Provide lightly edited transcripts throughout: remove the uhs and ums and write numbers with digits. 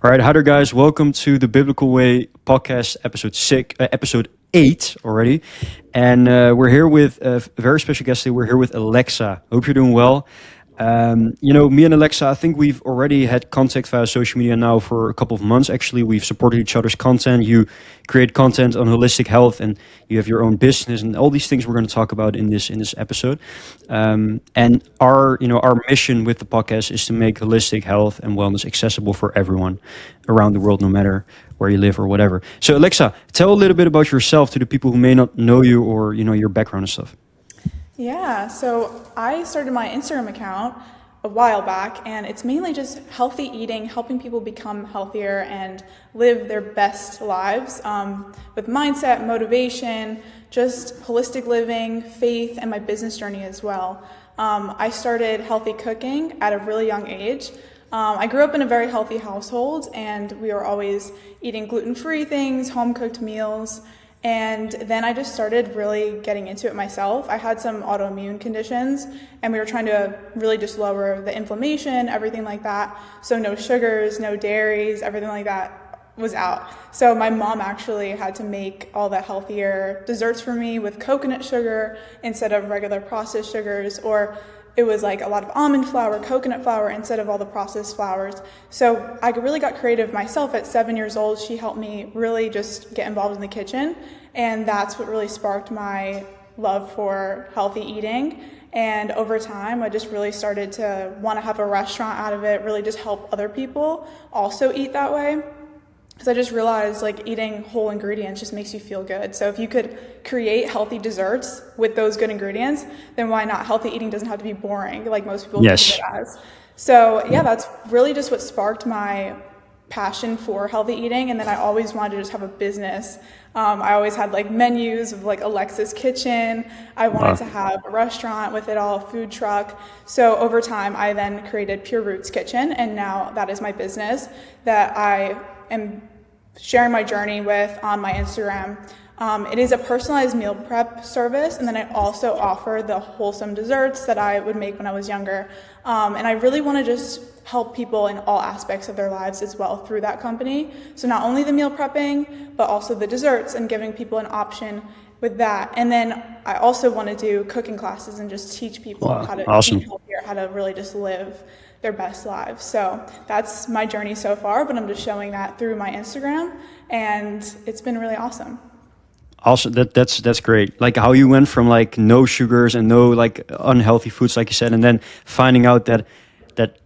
All right, hi there, guys. Welcome to the Biblical Way podcast, episode 8 already, and we're here with a very special guest today. We're here with Alexa. Hope you're doing well. Me and Alexa, I think we've already had contact via social media now for a couple of months. Actually, we've supported each other's content. You create content on holistic health, and you have your own business, and all these things we're going to talk about in this episode. And our mission with the podcast is to make holistic health and wellness accessible for everyone around the world, no matter where you live or whatever. So, Alexa, tell a little bit about yourself to the people who may not know you or your background and stuff. Yeah, so I started my Instagram account a while back, and it's mainly just healthy eating, helping people become healthier and live their best lives with mindset, motivation, just holistic living, faith, and my business journey as well. I started healthy cooking at a really young age. I grew up in a very healthy household, and we were always eating gluten-free things, home-cooked meals. And then I just started really getting into it myself. I had some autoimmune conditions, and we were trying to really just lower the inflammation, everything like that. So no sugars, no dairies, everything like that was out. So my mom actually had to make all the healthier desserts for me with coconut sugar instead of regular processed sugars, or it was like a lot of almond flour, coconut flour instead of all the processed flours. So I really got creative myself at 7 years old. She helped me really just get involved in the kitchen. And that's what really sparked my love for healthy eating. And over time, I just really started to want to have a restaurant out of it, really just help other people also eat that way. Because I just realized like eating whole ingredients just makes you feel good. So if you could create healthy desserts with those good ingredients, then why not? Healthy eating doesn't have to be boring like most people think it as. So yeah, that's really just what sparked my passion for healthy eating. And then I always wanted to just have a business. I always had like menus of like Alexa's Kitchen. I wanted to have a restaurant with it all, a food truck. So over time, I then created Pure Roots Kitchen. And now that is my business that I am sharing my journey with on my Instagram. It is a personalized meal prep service, and then I also offer the wholesome desserts that I would make when I was younger. And I really want to just help people in all aspects of their lives as well through that company. So not only the meal prepping, but also the desserts and giving people an option with that. And then I also want to do cooking classes and just teach people how to eat healthier, how to really just live their best lives. So that's my journey so far, but I'm just showing that through my Instagram, and it's been really awesome. Also, that's great. Like how you went from like no sugars and no like unhealthy foods, like you said, and then finding out that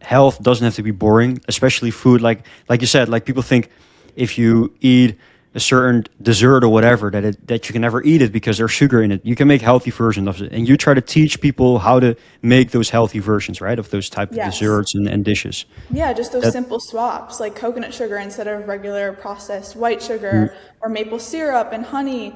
health doesn't have to be boring, especially food. Like you said, like people think if you eat a certain dessert or whatever that you can never eat it because there's sugar in it. You can make healthy versions of it, and you try to teach people how to make those healthy versions, right, of those type of desserts and dishes. Yeah, just those simple swaps, like coconut sugar instead of regular processed white sugar, or maple syrup and honey,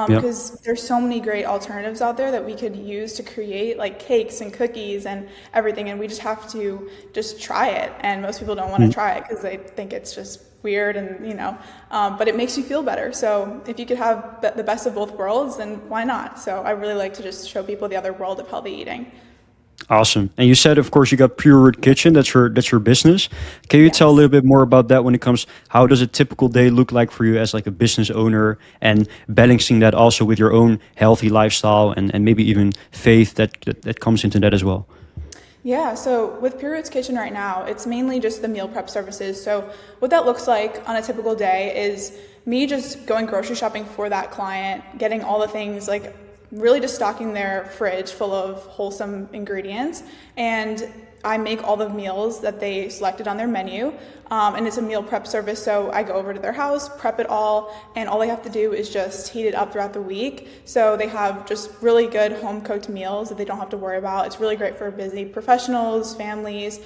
because there's so many great alternatives out there that we could use to create like cakes and cookies and everything, and we just have to just try it. And most people don't want to try it because they think it's just weird and but it makes you feel better. So if you could have the best of both worlds, then why not? So I really like to just show people the other world of healthy eating. Awesome. And you said, of course, you got Pure Root Kitchen. That's your business. Can you tell a little bit more about that when it comes? How does a typical day look like for you as like a business owner, and balancing that also with your own healthy lifestyle and maybe even faith that comes into that as well? Yeah, so with Pure Roots Kitchen right now, it's mainly just the meal prep services. So what that looks like on a typical day is me just going grocery shopping for that client, getting all the things, like really just stocking their fridge full of wholesome ingredients. And I make all the meals that they selected on their menu, and it's a meal prep service. So I go over to their house, prep it all, and all they have to do is just heat it up throughout the week. So they have just really good home cooked meals that they don't have to worry about. It's really great for busy professionals, families,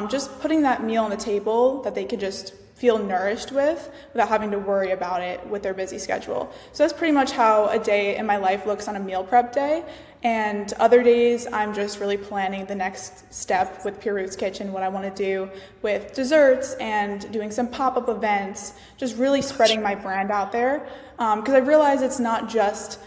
just putting that meal on the table that they could just feel nourished with without having to worry about it with their busy schedule. So that's pretty much how a day in my life looks on a meal prep day. And other days, I'm just really planning the next step with Pure Roots Kitchen, what I want to do with desserts and doing some pop-up events, just really spreading my brand out there. Because I realize it's not just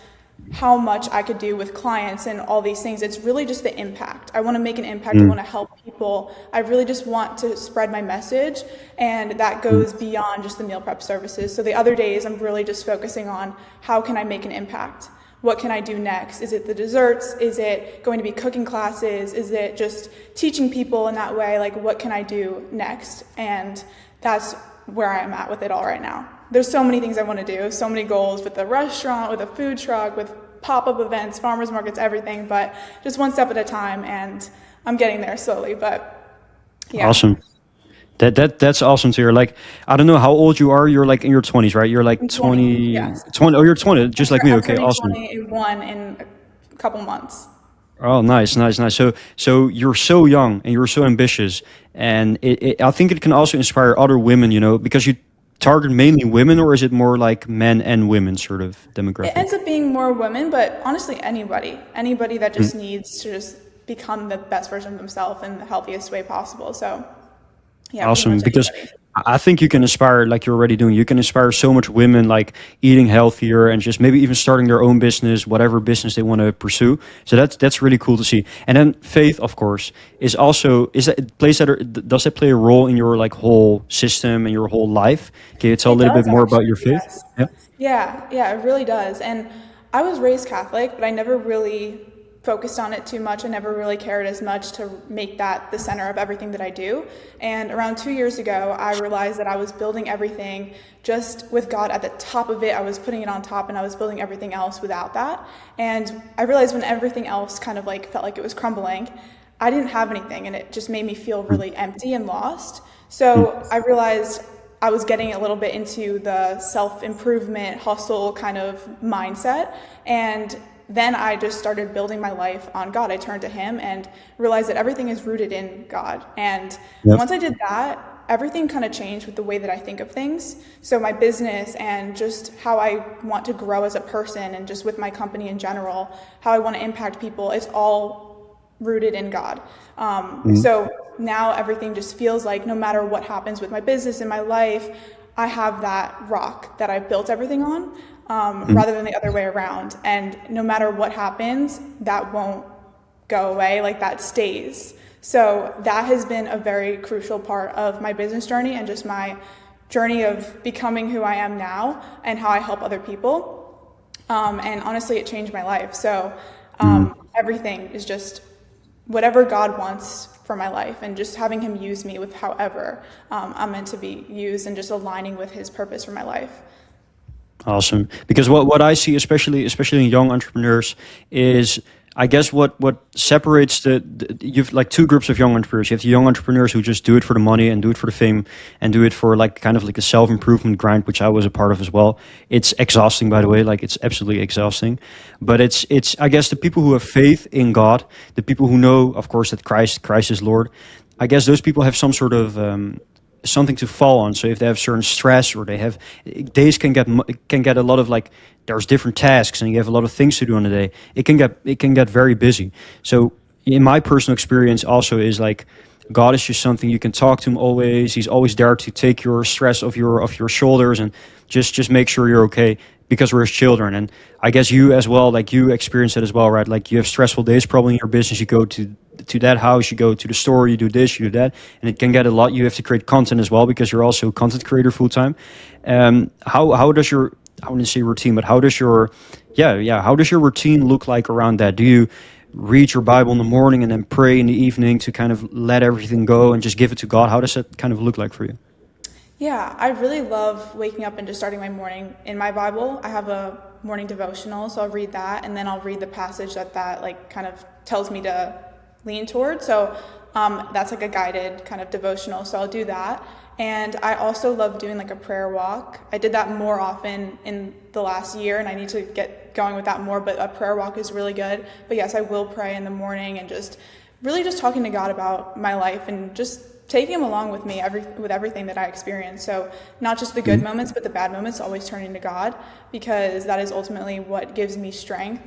how much I could do with clients and all these things. It's really just the impact. I want to make an impact. I want to help people. I really just want to spread my message, and that goes beyond just the meal prep services. So the other days, I'm really just focusing on how can I make an impact? What can I do next? Is it the desserts? Is it going to be cooking classes? Is it just teaching people in that way? Like, what can I do next? And that's where I'm at with it all right now. There's so many things I want to do, so many goals with the restaurant, with a food truck, with pop-up events, farmers markets, everything, but just one step at a time, and I'm getting there slowly, but yeah. Awesome. That's awesome to hear. Like, I don't know how old you are. You're like in your 20s, right? You're like 20, yes. 20. Oh, you're 20, just like me. I'm Okay, turning awesome. 21 in a couple months. Oh, nice. So you're so young and you're so ambitious, and I think it can also inspire other women, because you target mainly women, or is it more like men and women sort of demographic? It ends up being more women, but honestly, anybody that just needs to just become the best version of themselves in the healthiest way possible. So yeah. Awesome, because I think you can inspire, like you're already doing, you can inspire so much women, like eating healthier and just maybe even starting their own business, whatever business they want to pursue. So that's really cool to see. And then faith, of course, does that play a role in your like whole system and your whole life? Can you tell a little bit more about your faith? Yes. Yeah, it really does. And I was raised Catholic, but I never really focused on it too much. I never really cared as much to make that the center of everything that I do. And around 2 years ago, I realized that I was building everything just with God at the top of it. I was putting it on top, and I was building everything else without that. And I realized when everything else kind of like felt like it was crumbling, I didn't have anything, and it just made me feel really empty and lost. So I realized I was getting a little bit into the self-improvement, hustle kind of mindset, and then I just started building my life on God. I turned to Him and realized that everything is rooted in God. And once I did that, everything kind of changed with the way that I think of things. So my business and just how I want to grow as a person, and just with my company in general, how I want to impact people, it's all rooted in God. So now everything just feels like no matter what happens with my business and my life, I have that rock that I built everything on. Rather than the other way around. And no matter what happens, that won't go away, like that stays. So that has been a very crucial part of my business journey, and just my journey of becoming who I am now and how I help other people. And honestly, it changed my life. So everything is just whatever God wants for my life, and just having Him use me with however I'm meant to be used, and just aligning with His purpose for my life. Awesome. Because what I see, especially in young entrepreneurs, is I guess what separates you've like two groups of young entrepreneurs. You have the young entrepreneurs who just do it for the money and do it for the fame and do it for like kind of like a self-improvement grind, which I was a part of as well. It's exhausting, by the way, like it's absolutely exhausting. But it's I guess the people who have faith in God, the people who know, of course, that Christ is Lord. I guess those people have some sort of something to fall on. So if they have certain stress, or they have days can get a lot of like, there's different tasks and you have a lot of things to do on the day, it can get very busy. So in my personal experience also is like, God is just something you can talk to Him always. He's always there to take your stress off your shoulders and just make sure you're okay, because we're His children. And I guess you as well, like you experience it as well, right? Like you have stressful days probably in your business. You go to that house, you go to the store, you do this, you do that, and it can get a lot. You have to create content as well, because you're also a content creator full time. How does your, I wouldn't say routine, but how does your routine look like around that? Do you read your Bible in the morning and then pray in the evening to kind of let everything go and just give it to God? How does that kind of look like for you? Yeah, I really love waking up and just starting my morning in my Bible. I have a morning devotional, so I'll read that, and then I'll read the passage that like kind of tells me to lean toward. So that's like a guided kind of devotional, so I'll do that. And I also love doing like a prayer walk. I did that more often in the last year, and I need to get going with that more, but a prayer walk is really good. But yes, I will pray in the morning, and just really just talking to God about my life, and just taking Him along with me with everything that I experience. So not just the good moments, but the bad moments, always turning to God, because that is ultimately what gives me strength.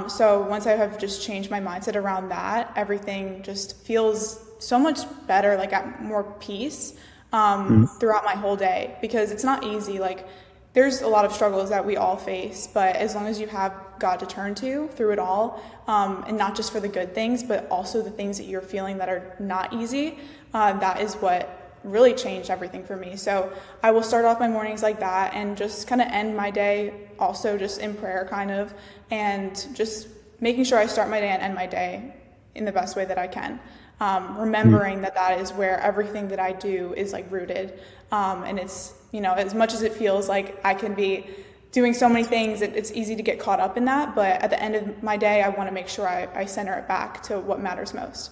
So once I have just changed my mindset around that, everything just feels so much better, like at more peace throughout my whole day, because it's not easy. Like there's a lot of struggles that we all face, but as long as you have God to turn to through it all, and not just for the good things, but also the things that you're feeling that are not easy, that is what really changed everything for me. So I will start off my mornings like that and just kind of end my day also just in prayer kind of, and just making sure I start my day and end my day in the best way that I can. Remembering that is where everything that I do is like rooted. And it's, as much as it feels like I can be doing so many things, it's easy to get caught up in that. But at the end of my day, I want to make sure I center it back to what matters most.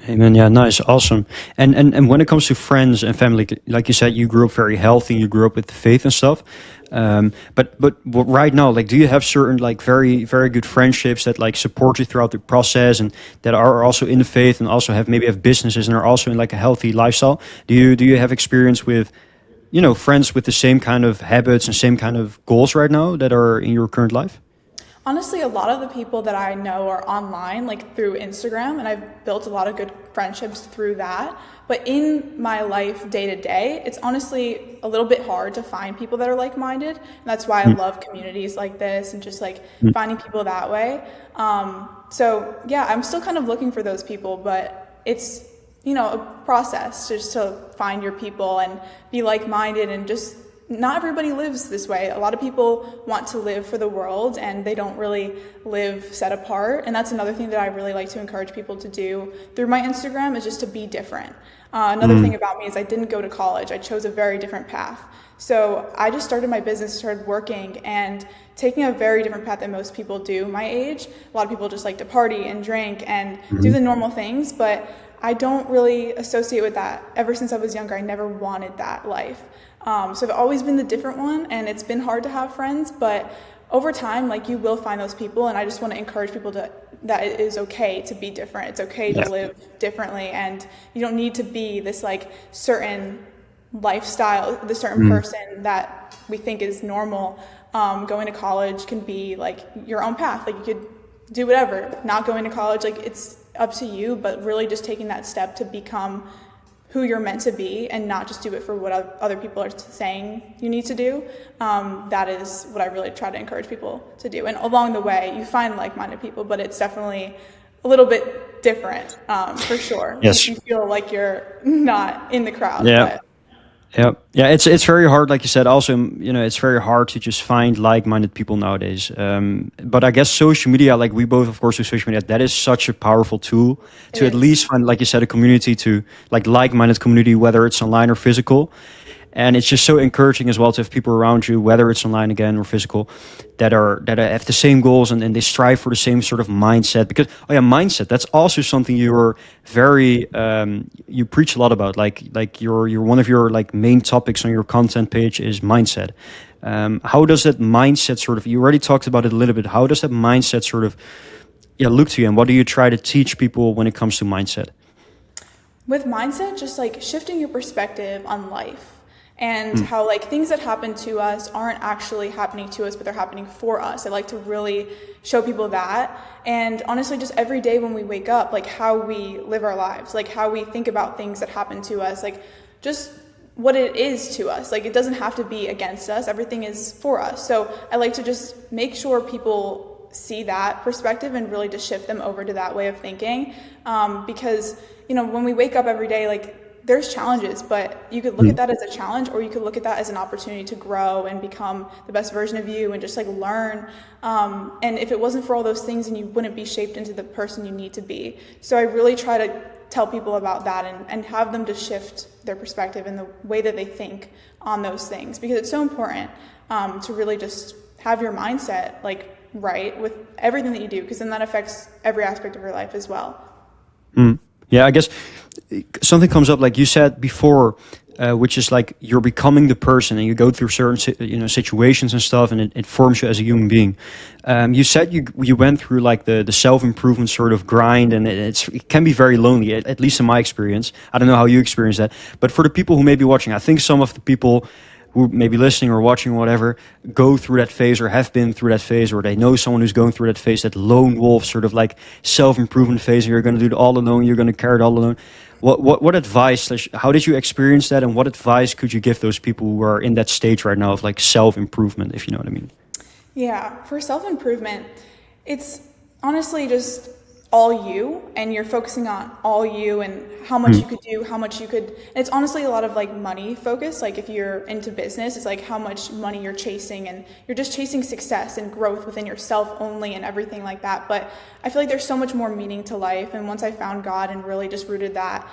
Amen. Yeah, nice, awesome. And when it comes to friends and family, like you said, you grew up very healthy. You grew up with the faith and stuff. But right now, like, do you have certain like very very good friendships that like support you throughout the process and that are also in the faith and also maybe have businesses and are also in like a healthy lifestyle? Do you have experience with friends with the same kind of habits and same kind of goals right now that are in your current life? Honestly, a lot of the people that I know are online, like through Instagram, and I've built a lot of good friendships through that. But in my life day to day, it's honestly a little bit hard to find people that are like-minded. And that's why I love communities like this and just like finding people that way. So yeah, I'm still kind of looking for those people, but it's, a process just to find your people and be like-minded, and just not everybody lives this way. A lot of people want to live for the world and they don't really live set apart. And that's another thing that I really like to encourage people to do through my Instagram, is just to be different. Another thing about me is I didn't go to college. I chose a very different path. So I just started my business, started working, and taking a very different path than most people do my age. A lot of people just like to party and drink and do the normal things, but I don't really associate with that. Ever since I was younger, I never wanted that life. So I've always been the different one, and it's been hard to have friends, but over time, like, you will find those people, and I just want to encourage people that it is okay to be different. It's okay to live differently, and you don't need to be this like certain lifestyle, the certain person that we think is normal. Going to college can be like your own path. Like, you could do whatever. Not going to college, like, it's up to you, but really just taking that step to become who you're meant to be and not just do it for what other people are saying you need to do. That is what I really try to encourage people to do. And along the way, you find like-minded people, but it's definitely a little bit different, for sure. Yes. You feel like you're not in the crowd. Yeah. Yeah. It's very hard, like you said. Also, it's very hard to just find like-minded people nowadays. But I guess social media, like we both, of course, do social media. That is such a powerful tool to at least find, like you said, a community to like-minded community, whether it's online or physical. And it's just so encouraging as well to have people around you, whether it's online again or physical, that have the same goals and they strive for the same sort of mindset. Because mindset, that's also something you're very you preach a lot about. Like you're one of your like main topics on your content page is mindset. How does that mindset sort of, you already talked about it a little bit, how does that mindset sort of look to you, and what do you try to teach people when it comes to mindset? With mindset, just like shifting your perspective on life. And how like things that happen to us aren't actually happening to us, but they're happening for us. I like to really show people that. And honestly, just every day when we wake up, like how we live our lives, like how we think about things that happen to us, like just what it is to us. Like, it doesn't have to be against us. Everything is for us. So I like to just make sure people see that perspective and really just shift them over to that way of thinking. Because, when we wake up every day, like, there's challenges, but you could look at that as a challenge, or you could look at that as an opportunity to grow and become the best version of you and just like learn. And if it wasn't for all those things, then you wouldn't be shaped into the person you need to be. So I really try to tell people about that and have them to shift their perspective and the way that they think on those things, because it's so important to really just have your mindset like right with everything that you do, because then that affects every aspect of your life as well. Yeah, I guess something comes up, like you said before, which is like you're becoming the person, and you go through certain situations and stuff, and it forms you as a human being. You said you went through like the self-improvement sort of grind, and it can be very lonely, at least in my experience. I don't know how you experience that, but for the people who may be watching, I think some of the people who may be listening or watching or whatever go through that phase or have been through that phase, or they know someone who's going through that phase, that lone wolf sort of like self-improvement phase, and you're going to do it all alone, you're going to carry it all alone. What advice, how did you experience that, and what advice could you give those people who are in that stage right now of like self-improvement, if you know what I mean? Yeah, for self-improvement, it's honestly just all you, and you're focusing on all you and how much you could do, how much you could, and it's honestly a lot of like money focus. Like if you're into business, it's like how much money you're chasing, and you're just chasing success and growth within yourself only and everything like that. But I feel like there's so much more meaning to life, and once I found God and really just rooted that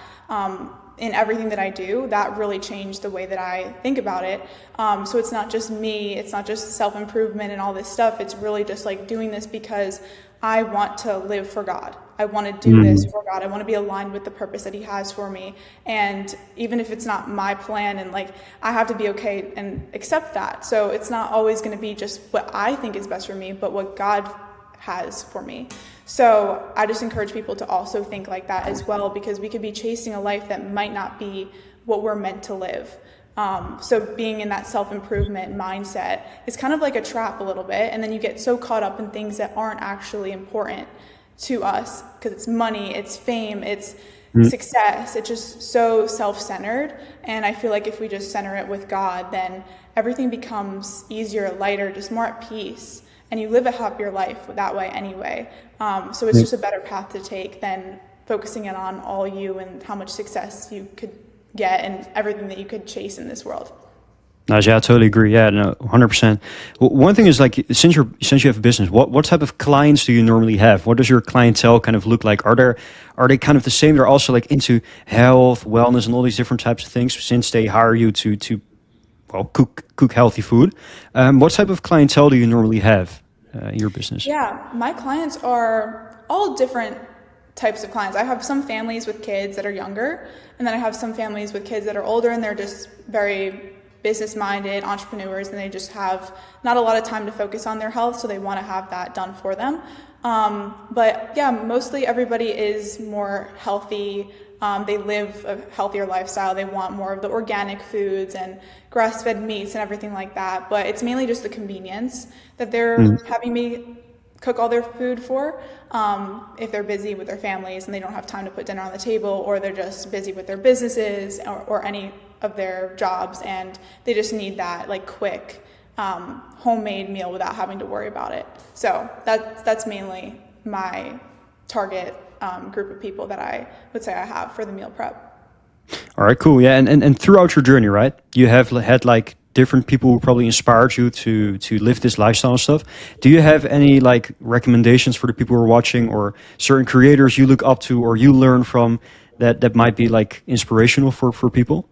in everything that I do, that really changed the way that I think about it. So it's not just me, it's not just self-improvement and all this stuff, it's really just like doing this because I want to live for God. I want to do this for God. I want to be aligned with the purpose that He has for me. And even if it's not my plan, and like I have to be okay and accept that. So it's not always going to be just what I think is best for me, but what God has for me. So I just encourage people to also think like that as well, because we could be chasing a life that might not be what we're meant to live. So being in that self-improvement mindset is kind of like a trap a little bit, and then you get so caught up in things that aren't actually important to us, because it's money, it's fame, it's success, it's just so self-centered. And I feel like if we just center it with God, then everything becomes easier, lighter, just more at peace, and you live a happier life that way anyway. So it's just a better path to take than focusing it on all you and how much success you could get and everything that you could chase in this world. Nice, yeah, I totally agree. Yeah, no, 100%. One thing is like, since you have a business, what type of clients do you normally have? What does your clientele kind of look like? Are they kind of the same? They're also like into health, wellness, and all these different types of things, since they hire you to cook healthy food. What type of clientele do you normally have in your business? Yeah, my clients are all different types of clients. I have some families with kids that are younger, and then I have some families with kids that are older, and they're just very business-minded entrepreneurs, and they just have not a lot of time to focus on their health, so they want to have that done for them. But yeah, mostly everybody is more healthy. They live a healthier lifestyle. They want more of the organic foods and grass-fed meats and everything like that. But it's mainly just the convenience that they're having me cook all their food for. If they're busy with their families and they don't have time to put dinner on the table, or they're just busy with their businesses or any of their jobs, and they just need that like quick homemade meal without having to worry about it. So that's mainly my target group of people that I would say I have for the meal prep. All right, cool. Yeah, and throughout your journey, right, you have had like different people who probably inspired you to live this lifestyle and stuff. Do you have any like recommendations for the people who are watching, or certain creators you look up to or you learn from that might be like inspirational for people?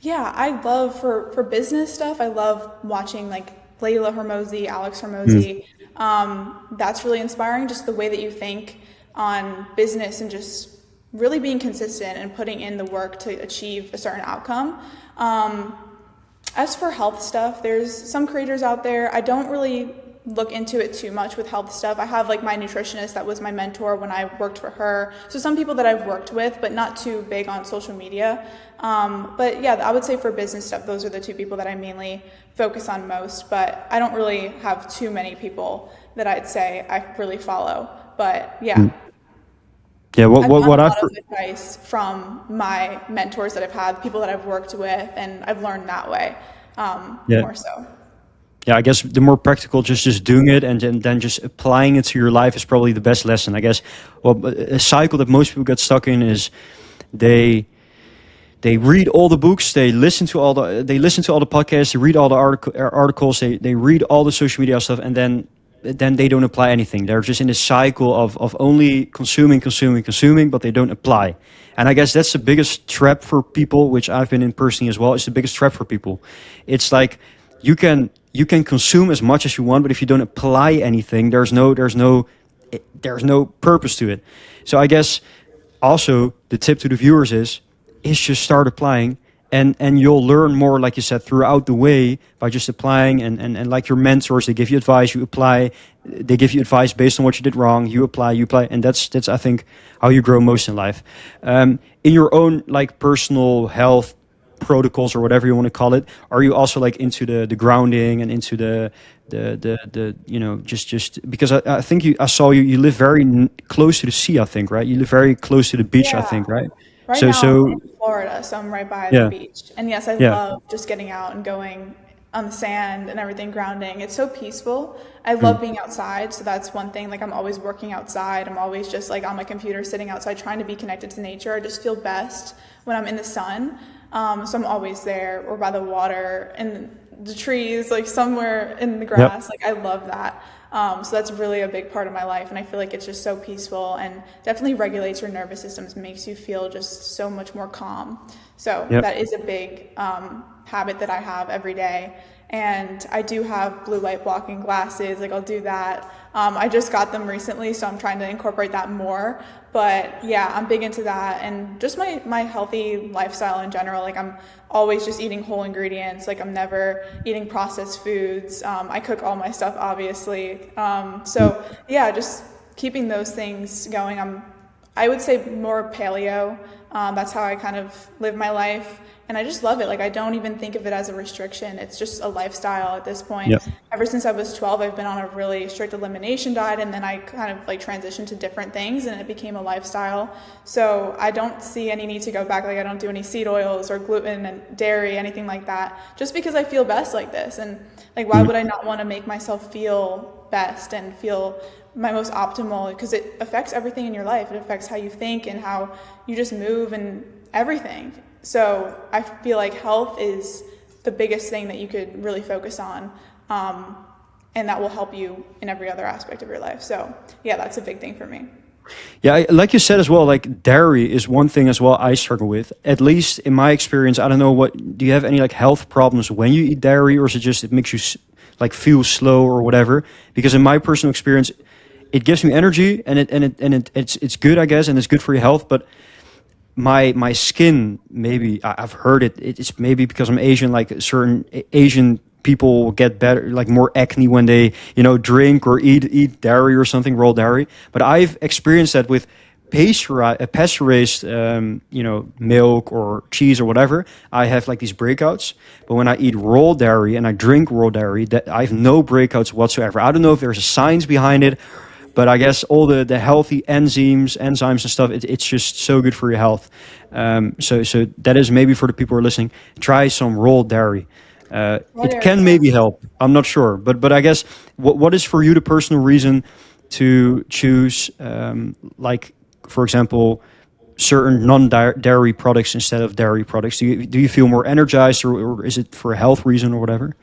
Yeah, I love for business stuff, I love watching like Layla Hormozi, Alex Hormozi. That's really inspiring, just the way that you think on business and just really being consistent and putting in the work to achieve a certain outcome. As for health stuff, there's some creators out there. I don't really look into it too much with health stuff. I have like my nutritionist that was my mentor when I worked for her. So some people that I've worked with, but not too big on social media. But yeah, I would say for business stuff, those are the two people that I mainly focus on most. But I don't really have too many people that I'd say I really follow. But yeah. Yeah, I've gotten what a I've lot of advice from my mentors that I've had, people that I've worked with, and I've learned that way more so. Yeah, I guess the more practical, just doing it and then just applying it to your life is probably the best lesson. I guess, well, a cycle that most people get stuck in is they read all the books, they listen to all the podcasts, they read all the articles, they read all the social media stuff, and then they don't apply anything. They're just in a cycle of only consuming, but they don't apply. And I guess that's the biggest trap for people, which I've been in personally as well. It's the biggest trap for people. It's like you can consume as much as you want, but if you don't apply anything, there's no purpose to it. So I guess also the tip to the viewers is just start applying, and you'll learn more, like you said, throughout the way by just applying, and like your mentors, they give you advice, you apply, they give you advice based on what you did wrong, you apply, and that's I think how you grow most in life. In your own like personal health protocols or whatever you want to call it? Are you also like into the grounding and into the you know, just because I think I saw you live very close to the sea, I think, right? You live very close to the beach, I Yeah. think, right? Right So now I'm so in Florida, so I'm right by the yeah, beach. And yes, I yeah. love just getting out and going on the sand and everything, grounding. It's so peaceful. I Mm. love being outside, so that's one thing. Like I'm always working outside. I'm always just like on my computer sitting outside trying to be connected to nature. I just feel best when I'm in the sun. So I'm always there or by the water and the trees, like somewhere in the Yep. grass. Like I love that. So that's really a big part of my life, and I feel like it's just so peaceful and definitely regulates your nervous systems, makes you feel just so much more calm. So Yep. that is a big habit that I have every day. And I do have blue light blocking glasses, like I'll do that. I just got them recently, so I'm trying to incorporate that more. But yeah, I'm big into that, and just my healthy lifestyle in general. Like I'm always just eating whole ingredients. Like I'm never eating processed foods. I cook all my stuff, obviously. So yeah, just keeping those things going. I would say more paleo. That's how I kind of live my life. And I just love it. Like I don't even think of it as a restriction. It's just a lifestyle at this point. Yep. Ever since I was 12, I've been on a really strict elimination diet, and then I kind of like transitioned to different things and it became a lifestyle. So I don't see any need to go back. Like I don't do any seed oils or gluten and dairy, anything like that, just because I feel best like this. And like, why would I not want to make myself feel best and feel my most optimal? Because it affects everything in your life. It affects how you think and how you just move and everything. So I feel like health is the biggest thing that you could really focus on, and that will help you in every other aspect of your life. So yeah, that's a big thing for me. Yeah, like you said as well, like dairy is one thing as well I struggle with. At least in my experience, I don't know do you have any like health problems when you eat dairy, or is it just it makes you like feel slow or whatever? Because in my personal experience, it gives me energy and it's good, I guess, and it's good for your health, but my skin, maybe I've heard it's maybe because I'm Asian, like certain Asian people get better, like more acne when they, you know, drink or eat dairy or something, raw dairy. But I've experienced that with pasteurized you know, milk or cheese or whatever. I have like these breakouts. But when I eat raw dairy and I drink raw dairy, that I have no breakouts whatsoever. I don't know if there's a science behind it, but I guess all the healthy enzymes and stuff, it's just so good for your health. So that is maybe for the people who are listening, try some raw dairy. It can maybe help. I'm not sure, but I guess what is for you the personal reason to choose, like for example, certain non-dairy products instead of dairy products? Do you feel more energized, or is it for a health reason or whatever?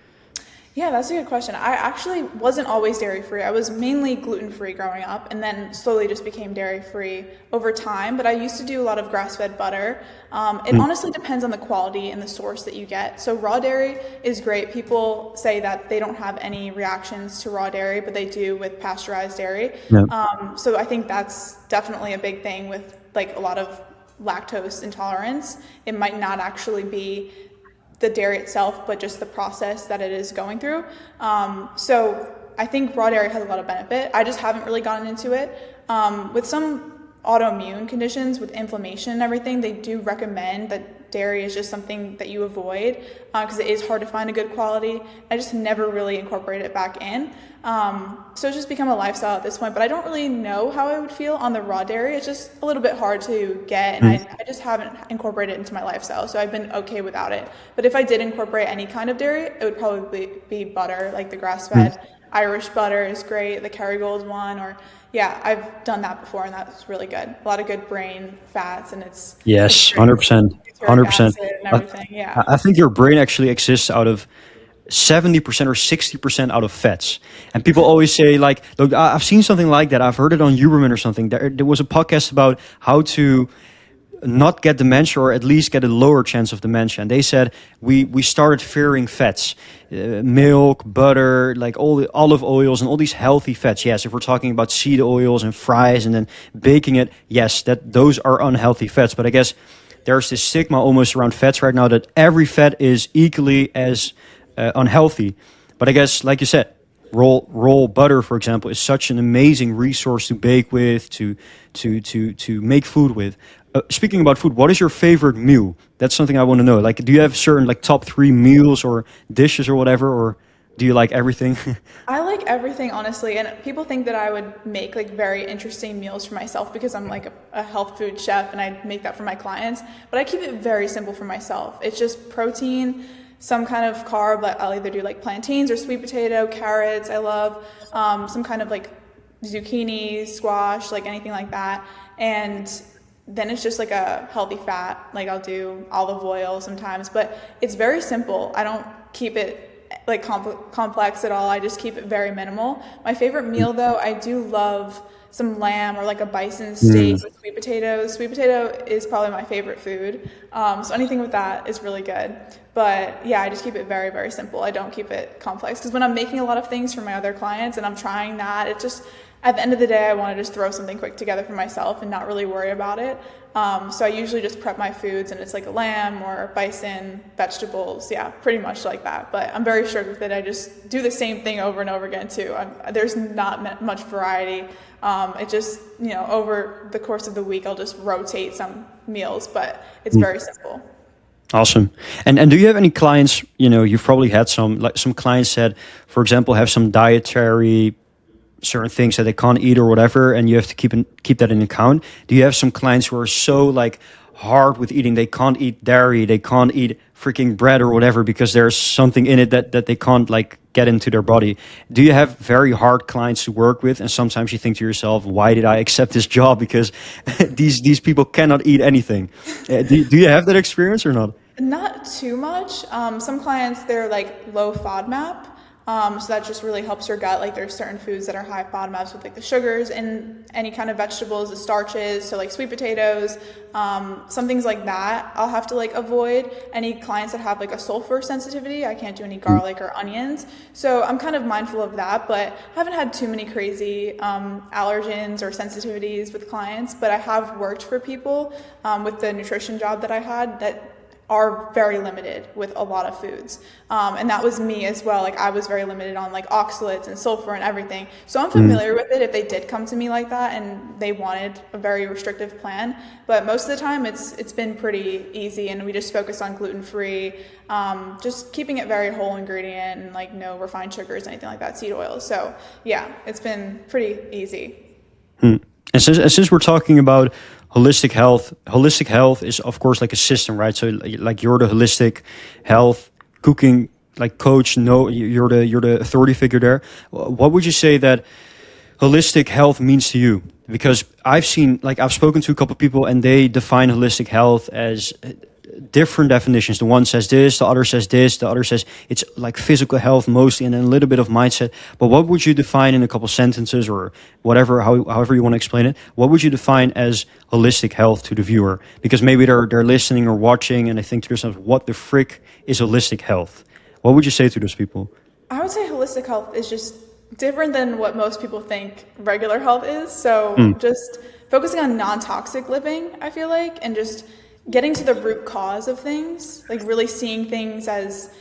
Yeah, that's a good question. I actually wasn't always dairy-free. I was mainly gluten-free growing up, and then slowly just became dairy-free over time. But I used to do a lot of grass-fed butter. It honestly depends on the quality and the source that you get. So raw dairy is great. People say that they don't have any reactions to raw dairy, but they do with pasteurized dairy. Yeah. So I think that's definitely a big thing with like a lot of lactose intolerance. It might not actually be the dairy itself, but just the process that it is going through. So I think raw dairy has a lot of benefit. I just haven't really gotten into it. With some autoimmune conditions, with inflammation and everything, they do recommend that dairy is just something that you avoid because it is hard to find a good quality. I just never really incorporated it back in. So it's just become a lifestyle at this point, but I don't really know how I would feel on the raw dairy. It's just a little bit hard to get, and I just haven't incorporated it into my lifestyle, so I've been okay without it. But if I did incorporate any kind of dairy, it would probably be butter, like the grass-fed Irish butter is great, the Kerrygold one, or yeah, I've done that before, and that's really good. A lot of good brain fats, and it's Yes, great. 100%, Butyric 100%. acid and everything, yeah. I think your brain actually exists out of 70% or 60% out of fats. And people always say, like, look, I've seen something like that. I've heard it on Huberman or something. There was a podcast about how to not get dementia, or at least get a lower chance of dementia. And they said we started fearing fats, milk, butter, like all the olive oils and all these healthy fats. Yes, if we're talking about seed oils and fries and then baking it, yes, those are unhealthy fats. But I guess there's this stigma almost around fats right now that every fat is equally as unhealthy. But I guess, like you said, raw butter, for example, is such an amazing resource to bake with, to make food with. Speaking about food, what is your favorite meal? That's something I want to know. Like, do you have certain like top three meals or dishes or whatever, or do you like everything? I like everything, honestly, and people think that I would make like very interesting meals for myself because I'm like a health food chef and I make that for my clients. But I keep it very simple for myself. It's just protein, some kind of carb. Like I'll either do like plantains or sweet potato, carrots. I love some kind of like zucchini, squash, like anything like that, and then it's just like a healthy fat. Like I'll do olive oil sometimes, but it's very simple. I don't keep it like complex at all. I just keep it very minimal. My favorite meal though, I do love some lamb or like a bison steak with sweet potatoes. Sweet potato is probably my favorite food. So anything with that is really good. But yeah, I just keep it very, very simple. I don't keep it complex because when I'm making a lot of things for my other clients and I'm trying that, it just, at the end of the day, I want to just throw something quick together for myself and not really worry about it. So I usually just prep my foods and it's like a lamb or bison, vegetables, yeah, pretty much like that. But I'm very strict with it. I just do the same thing over and over again too. There's not much variety. It just, over the course of the week, I'll just rotate some meals, but it's very simple. Awesome. And do you have any clients, you've probably had some clients that, for example, have some dietary certain things that they can't eat or whatever, and you have to keep that in account. Do you have some clients who are so like hard with eating, they can't eat dairy, they can't eat freaking bread or whatever because there's something in it that they can't like get into their body? Do you have very hard clients to work with, and sometimes you think to yourself, why did I accept this job, because these people cannot eat anything? Do you have that experience or not? Not too much. Some clients, they're like low FODMAP. So that just really helps your gut. Like there's certain foods that are high FODMAPs with like the sugars in any kind of vegetables, the starches. So like sweet potatoes, some things like that I'll have to like avoid. Any clients that have like a sulfur sensitivity, I can't do any garlic or onions. So I'm kind of mindful of that, but I haven't had too many crazy allergens or sensitivities with clients. But I have worked for people with the nutrition job that I had that are very limited with a lot of foods. And that was me as well. Like I was very limited on like oxalates and sulfur and everything. So I'm familiar with it if they did come to me like that and they wanted a very restrictive plan. But most of the time it's been pretty easy, and we just focus on gluten-free, just keeping it very whole ingredient and like no refined sugars, anything like that, seed oils. So yeah, it's been pretty easy. And since we're talking about holistic health is of course like a system, right? So like you're the holistic health cooking like coach. No, you're the authority figure there. What would you say that holistic health means to you? Because I've spoken to a couple of people and they define holistic health as different definitions. The one says this, the other says this, the other says it's like physical health mostly, and then a little bit of mindset. But what would you define in a couple sentences or whatever, however you want to explain it? What would you define as holistic health to the viewer? Because maybe they're listening or watching and they think to themselves, what the frick is holistic health? What would you say to those people? I would say holistic health is just different than what most people think regular health is. So just focusing on non-toxic living, I feel like, and just getting to the root cause of things, like really seeing things as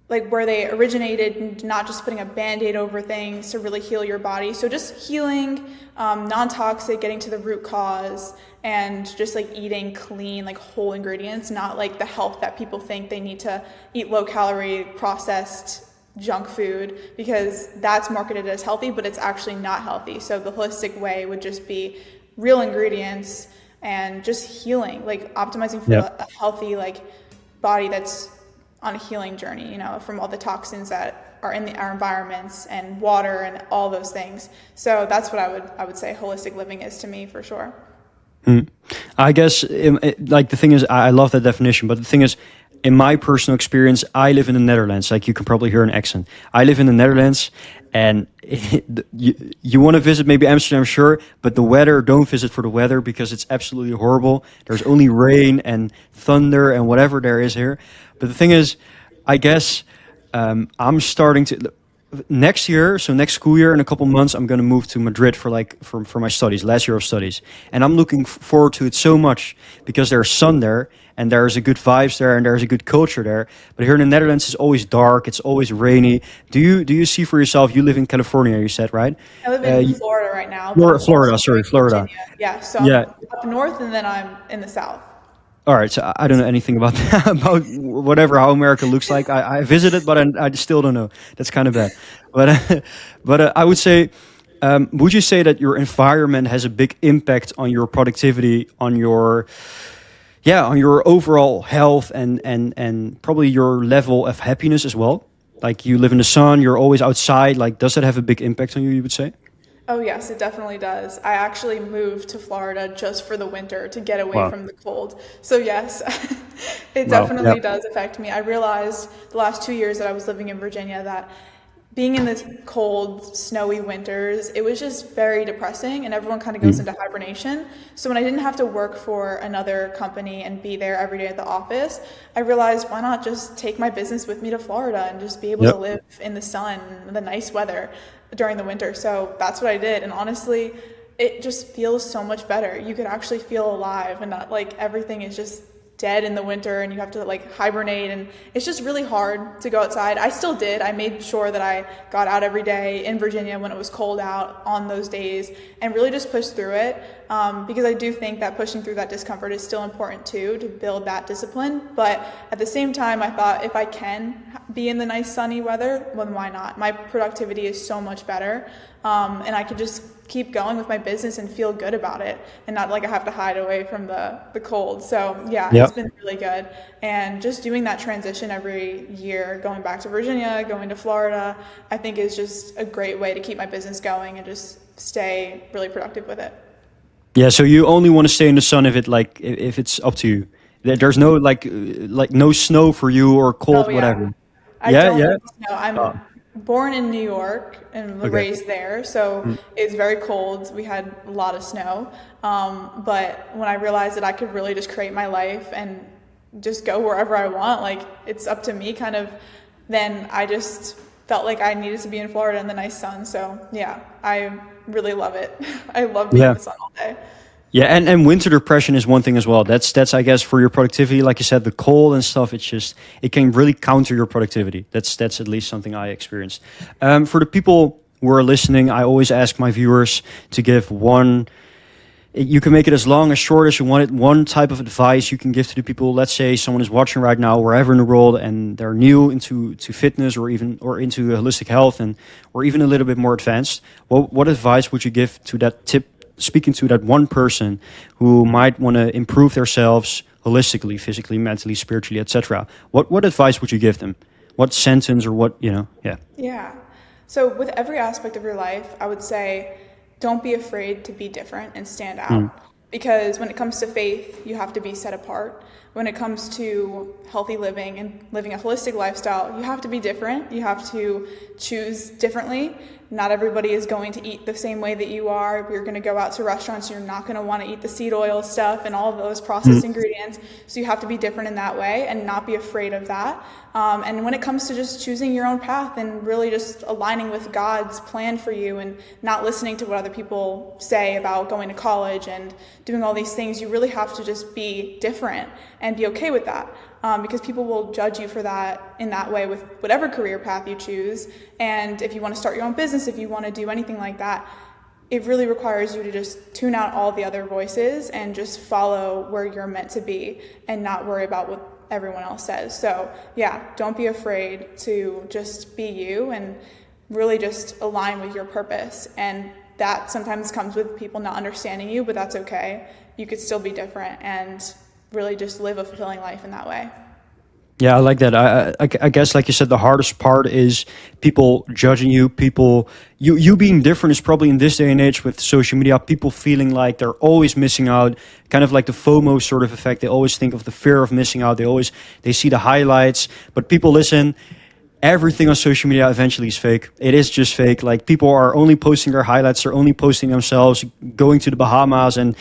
like where they originated and not just putting a band-aid over things to really heal your body. So just healing, non-toxic, getting to the root cause, and just like eating clean, like whole ingredients, not like the health that people think they need to eat low calorie, processed junk food, because that's marketed as healthy, but it's actually not healthy. So the holistic way would just be real ingredients and just healing, like optimizing for a healthy like body that's on a healing journey, from all the toxins that are in our environments and water and all those things. So that's what I would say holistic living is to me, for sure. I guess like the thing is, I love that definition, but the thing is, in my personal experience, I live in the Netherlands. Like you can probably hear an accent. I live in the Netherlands, and you want to visit maybe Amsterdam, sure, but the weather, don't visit for the weather because it's absolutely horrible. There's only rain and thunder and whatever there is here. But the thing is, I guess I'm starting to. next year, so next school year, in a couple months, I'm going to move to Madrid for for my studies, last year of studies, and I'm looking forward to it so much because there's sun there, and there's a good vibes there, and there's a good culture there. But here in the Netherlands, it's always dark, it's always rainy. Do you see for yourself? You live in California, you said, right? I live in Florida right now. But I'm Florida, also sorry, in Florida. Virginia. Yeah, so Yeah. I'm up north and then I'm in the south. All right, so I don't know anything about about whatever how America looks like. I visited, but I still don't know. That's kind of bad. But I would say, would you say that your environment has a big impact on your productivity, on your on your overall health, and probably your level of happiness as well? Like you live in the sun, you're always outside. Like, does that have a big impact on you? You would say? Oh, yes, it definitely does. I actually moved to Florida just for the winter to get away Wow. from the cold. So, yes, it Wow. definitely does affect me. I realized the last 2 years that I was living in Virginia that being in this cold, snowy winters, it was just very depressing and everyone kind of goes into hibernation. So when I didn't have to work for another company and be there every day at the office, I realized why not just take my business with me to Florida and just be able to live in the sun, the nice weather during the winter. So that's what I did. And honestly, it just feels so much better. You could actually feel alive and not like everything is just dead in the winter and you have to like hibernate, and it's just really hard to go outside. I still did. I made sure that I got out every day in Virginia when it was cold out on those days and really just pushed through it, because I do think that pushing through that discomfort is still important too, to build that discipline. But at the same time, I thought if I can be in the nice sunny weather, then why not? My productivity is so much better, and I could just keep going with my business and feel good about it and not like I have to hide away from the cold. So yeah, it's been really good. And just doing that transition every year, going back to Virginia, going to Florida, I think is just a great way to keep my business going and just stay really productive with it. Yeah, so you only want to stay in the sun if if it's up to you. There's no no snow for you or cold, Oh yeah. whatever. I don't like snow. I'm born in New York and raised there, so it's very cold. We had a lot of snow, but when I realized that I could really just create my life and just go wherever I want, like it's up to me kind of, then I just felt like I needed to be in Florida in the nice sun. So yeah, I really love it. I love being in the sun all day. Yeah, and winter depression is one thing as well. That's I guess for your productivity, like you said, the cold and stuff. It can really counter your productivity. That's at least something I experienced. For the people who are listening, I always ask my viewers to give one. You can make it as long as short as you want it. One type of advice you can give to the people. Let's say someone is watching right now, wherever in the world, and they're new into fitness or into holistic health, or even a little bit more advanced. What advice would you give to that tip? Speaking to that one person who might want to improve themselves holistically, physically, mentally, spiritually, etc. What advice would you give them? What sentence or what, yeah. Yeah. So with every aspect of your life, I would say don't be afraid to be different and stand out. Because when it comes to faith, you have to be set apart. When it comes to healthy living and living a holistic lifestyle, you have to be different. You have to choose differently. Not everybody is going to eat the same way that you are. If you're going to go out to restaurants, you're not going to want to eat the seed oil stuff and all of those processed ingredients. So you have to be different in that way and not be afraid of that. And when it comes to just choosing your own path and really just aligning with God's plan for you and not listening to what other people say about going to college and doing all these things, you really have to just be different and be okay with that. Because people will judge you for that in that way with whatever career path you choose. And if you want to start your own business, if you want to do anything like that, it really requires you to just tune out all the other voices and just follow where you're meant to be and not worry about what everyone else says. So yeah, don't be afraid to just be you and really just align with your purpose. And that sometimes comes with people not understanding you, but that's okay. You could still be different and really just live a fulfilling life in that way. Yeah, I like that. I guess, like you said, the hardest part is people judging you, you being different is probably in this day and age with social media, people feeling like they're always missing out, kind of like the FOMO sort of effect. They always think of the fear of missing out. They see the highlights, but people listen. Everything on social media eventually is fake. It is just fake. Like people are only posting their highlights. They're only posting themselves going to the Bahamas and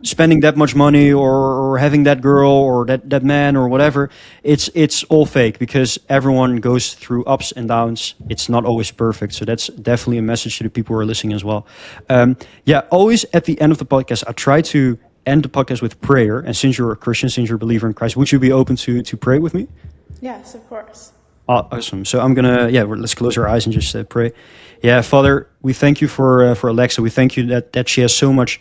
spending that much money or having that girl or that man or whatever, it's all fake because everyone goes through ups and downs. It's not always perfect. So that's definitely a message to the people who are listening as well. Yeah, always at the end of the podcast, I try to end the podcast with prayer. And since you're a Christian, since you're a believer in Christ, would you be open to pray with me? Yes, of course. Awesome. So I'm gonna, let's close our eyes and just pray. Yeah, Father, we thank you for Alexa. We thank you that she has so much.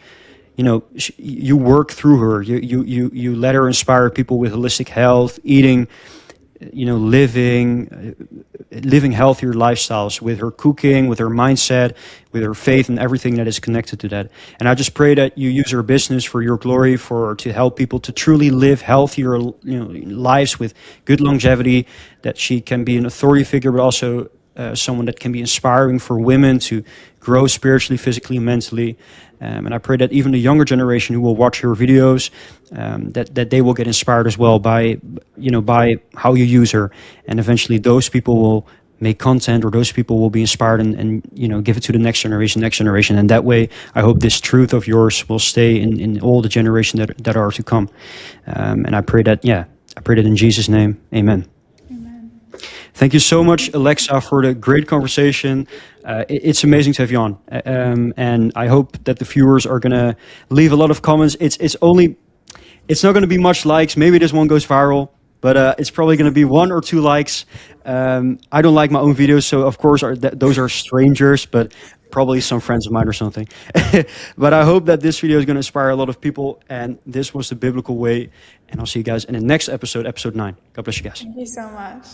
You work through her. You let her inspire people with holistic health, eating, living healthier lifestyles with her cooking, with her mindset, with her faith, and everything that is connected to that. And I just pray that you use her business for your glory, to help people to truly live healthier, lives with good longevity. That she can be an authority figure, but also someone that can be inspiring for women to grow spiritually, physically, mentally. And I pray that even the younger generation who will watch your videos, that they will get inspired as well by how you use her. And eventually those people will make content, or those people will be inspired and give it to the next generation. And that way, I hope this truth of yours will stay in all the generations that are to come. And I pray that in Jesus' name, amen. Thank you so much, Alexa, for the great conversation. It's amazing to have you on. And I hope that the viewers are going to leave a lot of comments. It's not going to be much likes. Maybe this one goes viral, but it's probably going to be 1 or 2 likes. I don't like my own videos, so of course those are strangers, but probably some friends of mine or something. But I hope that this video is going to inspire a lot of people. And this was the biblical way. And I'll see you guys in the next episode, episode 9. God bless you guys. Thank you so much.